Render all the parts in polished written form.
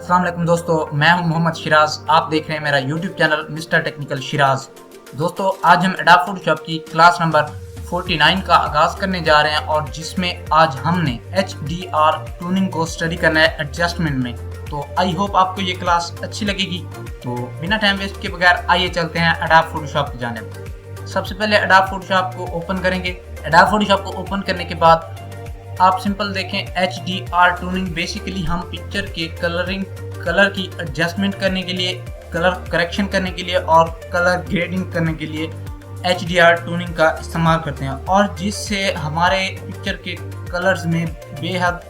अस्सलाम वालेकुम दोस्तों, मैं हूं मोहम्मद शिराज। आप देख रहे हैं मेरा YouTube channel mister technical Siraj. दोस्तों, आज हम एडोब फोटोशॉप की क्लास नंबर 49 का आगाज़ करने जा रहे हैं और जिसमें आज हमने HDR ट्यूनिंग को स्टडी करना है एडजस्टमेंट में। तो आई होप आपको ये क्लास अच्छी लगेगी। तो बिना टाइम वेस्ट के बगैर आइए चलते हैं एडोब फोटोशॉप की जानिब। सबसे पहले एडोब फोटोशॉप को ओपन करेंगे। एडोब फोटोशॉप को ओपन करने के बाद आप सिंपल देखें HDR ट्यूनिंग। बेसिकली हम पिक्चर के कलर की एडजस्टमेंट करने के लिए, कलर करेक्शन करने के लिए और कलर ग्रेडिंग करने के लिए HDR ट्यूनिंग का इस्तेमाल करते हैं, और जिससे हमारे पिक्चर के कलर्स में बेहद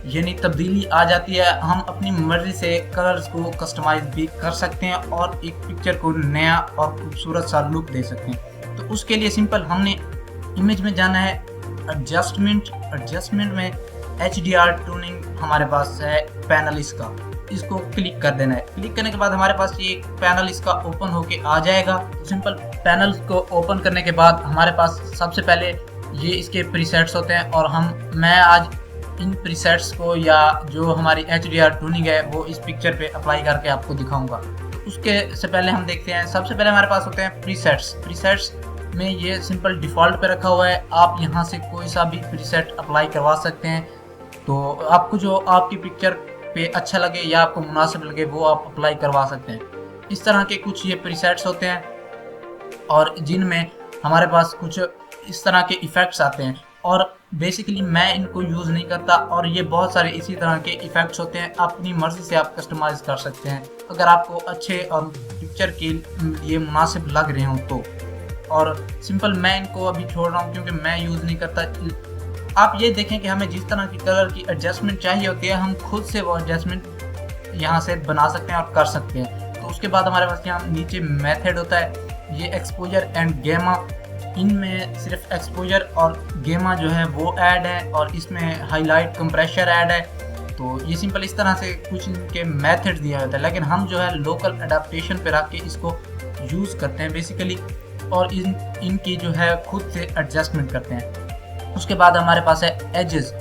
यानी तब्दीली आ जाती है। हम अपनी मर्ज़ी से कलर्स को कस्टमाइज भी कर सकते हैं और एक पिक्चर को नया और खूबसूरत सा लुक दे सकते हैं। तो उसके लिए सिंपल हमने इमेज में जाना है, एडजस्टमेंट में HDR ट्यूनिंग हमारे पास है पैनल इसका, इसको क्लिक कर देना है। क्लिक करने के बाद हमारे पास ये पैनल इसका ओपन होके आ जाएगा। तो सिंपल पैनल को ओपन करने के बाद हमारे पास सबसे पहले ये इसके प्रीसेट्स होते हैं, और मैं आज इन प्रीसेट्स को या जो हमारी HDR ट्यूनिंग है वो इस पिक्चर पे अप्लाई करके आपको दिखाऊंगा। तो उसके से पहले हम देखते हैं, सबसे पहले हमारे पास होते हैं प्रीसेट्स में ये सिंपल डिफ़ॉल्ट पे रखा हुआ है। आप यहाँ से कोई सा भी प्रीसेट अप्लाई करवा सकते हैं। तो आपको जो आपकी पिक्चर पे अच्छा लगे या आपको मुनासिब लगे वो आप अप्लाई करवा सकते हैं। इस तरह के कुछ ये प्रीसेट्स होते हैं और जिनमें हमारे पास कुछ इस तरह के इफ़ेक्ट्स आते हैं, और बेसिकली मैं इनको यूज़ नहीं करता। और ये बहुत सारे इसी तरह के इफ़ेक्ट्स होते हैं, अपनी मर्ज़ी से आप कस्टमाइज़ कर सकते हैं अगर आपको अच्छे और पिक्चर के लिए मुनासिब लग रहे हों तो। और सिंपल मैं इनको अभी छोड़ रहा हूँ क्योंकि मैं यूज़ नहीं करता। आप ये देखें कि हमें जिस तरह की कलर की एडजस्टमेंट चाहिए होती है, हम खुद से वो एडजस्टमेंट यहाँ से बना सकते हैं और कर सकते हैं। तो उसके बाद हमारे पास यहाँ नीचे मेथड होता है, ये एक्सपोजर एंड गेमा। इनमें सिर्फ एक्सपोजर और गेमा जो है वो ऐड है, और इसमें हाईलाइट कंप्रेशर ऐड है। तो ये सिंपल इस तरह से कुछ इनके मेथड दिया होता है, लेकिन हम जो है लोकल अडेप्टेशन पे रख के इसको यूज़ करते हैं बेसिकली, और इनकी जो है खुद से एडजस्टमेंट करते हैं। उसके बाद हमारे पास है एजेस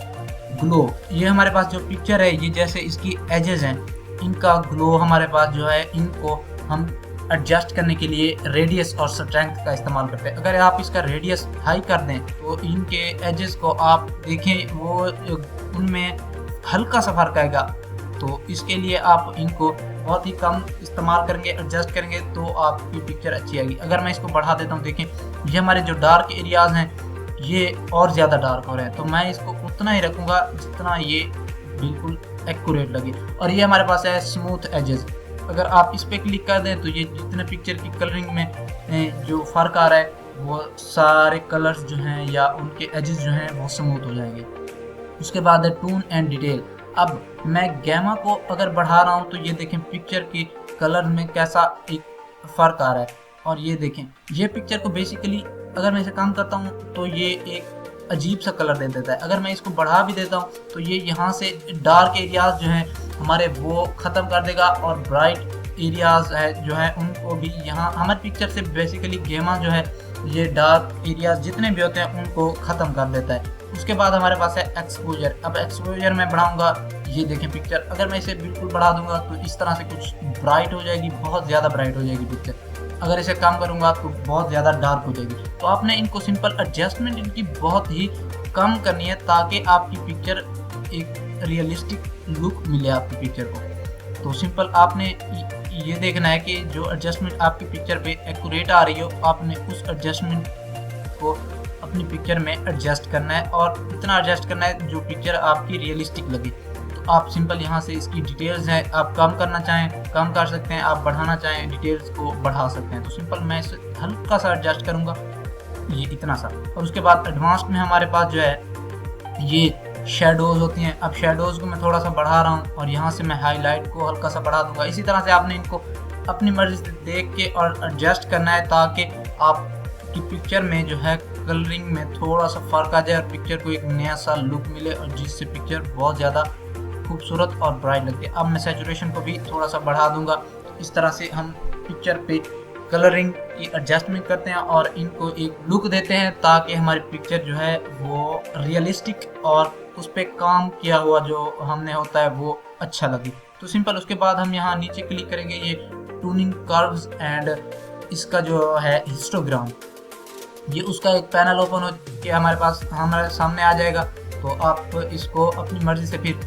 ग्लो। ये हमारे पास जो पिक्चर है, ये जैसे इसकी एजेस हैं, इनका ग्लो हमारे पास जो है, इनको हम एडजस्ट करने के लिए रेडियस और स्ट्रेंथ का इस्तेमाल करते हैं। अगर आप इसका रेडियस हाई कर दें तो इनके एजेस को आप देखें, वो उनमें हल्का सा फर्क आएगा। तो इसके लिए आप इनको बहुत ही कम इस्तेमाल करेंगे, एडजस्ट करेंगे तो आपकी पिक्चर अच्छी आएगी। अगर मैं इसको बढ़ा देता हूँ, देखें ये हमारे जो डार्क एरियाज़ हैं ये और ज़्यादा डार्क हो रहे हैं, तो मैं इसको उतना ही रखूँगा जितना ये बिल्कुल एक्यूरेट लगे। और ये हमारे पास है स्मूथ एजेस। अगर आप इस पर क्लिक कर दें तो ये जितने पिक्चर की कलरिंग में जो फ़र्क आ रहा है वो सारे कलर्स जो हैं या उनके एजेस जो हैं वो स्मूथ हो जाएंगे। उसके बाद है टून एंड डिटेल। अब मैं गैमा को अगर बढ़ा रहा हूँ तो ये देखें पिक्चर के कलर में कैसा एक फ़र्क आ रहा है, और ये देखें ये पिक्चर को बेसिकली अगर मैं इसे कम करता हूँ तो ये एक अजीब सा कलर दे देता है। अगर मैं इसको बढ़ा भी देता हूँ तो ये यहाँ से डार्क एरियाज़ जो हैं हमारे वो ख़त्म कर देगा, और ब्राइट एरियाज़ है जो है उनको भी यहाँ हमारे पिक्चर से बेसिकली गेमा जो है ये डार्क एरियाज़ जितने भी होते हैं उनको ख़त्म कर देता है। उसके बाद हमारे पास है एक्सपोजर। अब एक्सपोजर मैं बढ़ाऊंगा, ये देखें पिक्चर अगर मैं इसे बिल्कुल बढ़ा दूंगा तो इस तरह से कुछ ब्राइट हो जाएगी, बहुत ज़्यादा ब्राइट हो जाएगी पिक्चर। अगर इसे कम करूंगा तो बहुत ज़्यादा डार्क हो जाएगी। तो आपने इनको सिंपल एडजस्टमेंट इनकी बहुत ही कम करनी है ताकि आपकी पिक्चर एक रियलिस्टिक लुक मिले आपकी पिक्चर को। तो सिंपल आपने ये देखना है कि जो एडजस्टमेंट आपकी पिक्चर पे एक्यूरेट आ रही हो, आपने उस एडजस्टमेंट को अपनी पिक्चर में एडजस्ट करना है, और इतना एडजस्ट करना है जो पिक्चर आपकी रियलिस्टिक लगे। तो आप सिंपल यहाँ से इसकी डिटेल्स है, आप कम करना चाहें कम कर सकते हैं, आप बढ़ाना चाहें डिटेल्स को बढ़ा सकते हैं। तो सिंपल मैं इसे हल्का सा एडजस्ट करूँगा, ये इतना सा। और उसके बाद एडवांस्ड में हमारे पास जो है ये शेडोज़ होती हैं। अब शेडोज़ को मैं थोड़ा सा बढ़ा रहा हूँ और यहाँ से मैं हाईलाइट को हल्का सा बढ़ा दूँगा। इसी तरह से आपने इनको अपनी मर्ज़ी से देख के और एडजस्ट करना है ताकि आपकी पिक्चर में जो है कलरिंग में थोड़ा सा फ़र्क आ जाए और पिक्चर को एक नया सा लुक मिले, और जिससे पिक्चर बहुत ज़्यादा खूबसूरत और ब्राइट लगती है। अब मैं सैचुरेशन को भी थोड़ा सा बढ़ा दूंगा। इस तरह से हम पिक्चर पे कलरिंग की एडजस्टमेंट करते हैं और इनको एक लुक देते हैं ताकि हमारी पिक्चर जो है वो रियलिस्टिक और उस पर काम किया हुआ जो हमने होता है वो अच्छा लगे। तो सिंपल उसके बाद हम यहाँ नीचे क्लिक करेंगे, ये ट्यूनिंग कर्व्स एंड इसका जो है हिस्टोग्राम, ये उसका एक पैनल ओपन हो के हमारे सामने आ जाएगा। तो आप इसको अपनी मर्जी से फिर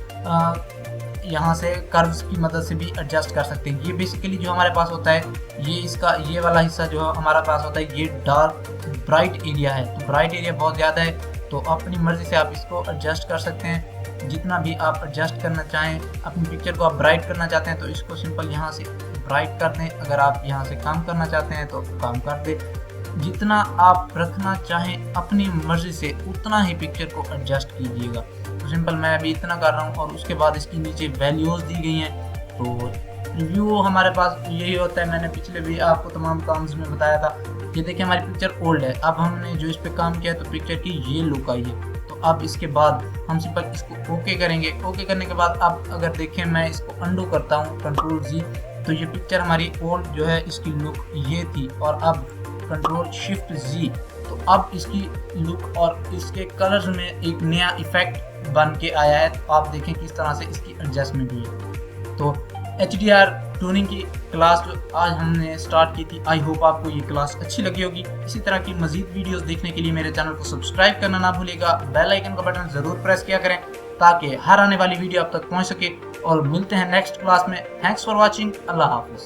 यहाँ से कर्व्स की मदद से भी एडजस्ट कर सकते हैं। ये बेसिकली जो हमारे पास होता है, ये वाला हिस्सा जो हमारा पास होता है, ये डार्क ब्राइट एरिया है। तो ब्राइट एरिया बहुत ज़्यादा है, तो अपनी मर्ज़ी से आप इसको एडजस्ट कर सकते हैं जितना भी आप एडजस्ट करना चाहें। अपनी पिक्चर को आप ब्राइट करना चाहते हैं तो इसको सिंपल यहाँ से ब्राइट कर दें, अगर आप यहाँ से कम करना चाहते हैं तो कम कर दें। जितना आप रखना चाहें अपनी मर्ज़ी से उतना ही पिक्चर को एडजस्ट कीजिएगा। तो सिंपल मैं अभी इतना कर रहा हूँ और उसके बाद इसकी नीचे वैल्यूज़ दी गई हैं। तो रिव्यू हमारे पास यही होता है, मैंने पिछले भी आपको तमाम काम्स में बताया था। ये देखिए हमारी पिक्चर ओल्ड है, अब हमने जो इस पे काम किया तो पिक्चर की ये लुक आई है। तो अब इसके बाद हम सिंपल इसको ओके करेंगे। ओके करने के बाद अब अगर देखें, मैं इसको अंडू करता हूँ Ctrl+G, तो ये पिक्चर हमारी ओल्ड जो है इसकी लुक ये थी, और अब Ctrl+Shift+G, तो अब इसकी लुक और इसके कलर्स में एक नया इफेक्ट बन के आया है। तो आप देखें किस तरह से इसकी एडजस्टमेंट हुई है। तो HDR ट्यूनिंग की क्लास जो आज हमने स्टार्ट की थी, आई होप आपको ये क्लास अच्छी लगी होगी। इसी तरह की मजीद वीडियोस देखने के लिए मेरे चैनल को सब्सक्राइब करना ना भूलिएगा, बेल आइकन का बटन ज़रूर प्रेस किया करें ताकि हर आने वाली वीडियो आप तक पहुंच सके। और मिलते हैं नेक्स्ट क्लास में। Thanks for watching. अल्लाह हाफिज़।